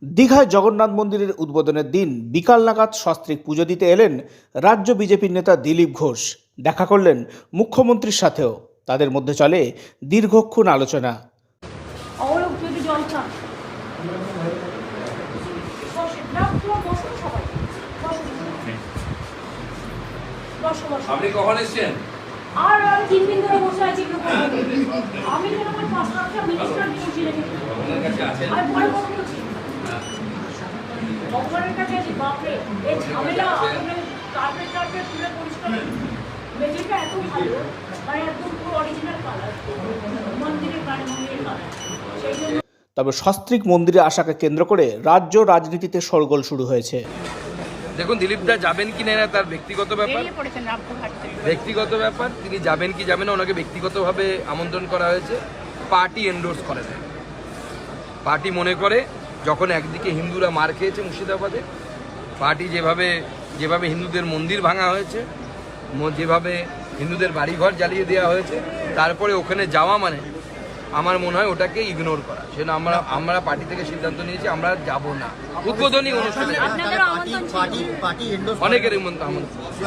দীঘায় জগন্নাথ মন্দিরের উদ্বোধনের দিন বিকাল নাগাদ সস্ত্রীক পুজো দিতে এলেন রাজ্য বিজেপির নেতা দিলীপ ঘোষ। দেখা করলেন মুখ্যমন্ত্রীর সাথেও। তাদের মধ্যে চলে দীর্ঘক্ষণ আলোচনা। আপনি কখন এসেছেন? আর 3 দিন ধরে বসে আছি। আমি যেন আমার 5-7টা মিনিস্টার বসে রেখেছি। আপনার কাছে আছেন? আর পরে কথা বলছি। ভগবানের কাছে আছি। বাপরে, এই ঝামেলা আসলে কার্পেট তুলে পরিষ্কার। মেঝেটা এত ভালো, মানে একদম পুরো অরিজিনাল কালার, মন্দিরের কালার। সেই জন্য তবে সস্ত্রীক মন্দিরে আসাকে কেন্দ্র করে রাজ্য রাজনীতিতে শোরগোল শুরু হয়েছে। দেখুন, দিলীপ দা যাবেন কি না তার ব্যক্তিগত ব্যাপার, তিনি যাবেন কি যাবেন না, ওনাকে ব্যক্তিগতভাবে আমন্ত্রণ করা হয়েছে। পার্টি এন্ডোর্স করে না। পার্টি মনে করে যখন একদিকে হিন্দুরা মার খেয়েছে মুর্শিদাবাদে, পার্টি যেভাবে হিন্দুদের মন্দির ভাঙা হয়েছে, যেভাবে হিন্দুদের বাড়িঘর জ্বালিয়ে দেওয়া হয়েছে, তারপরে ওখানে যাওয়া মানে আমার মনে হয় ওটাকে ইগনোর করা। সেজন্য আমরা পার্টি থেকে সিদ্ধান্ত নিয়েছি আমরা যাব না উদ্বোধনী অনুষ্ঠানে। অনেকের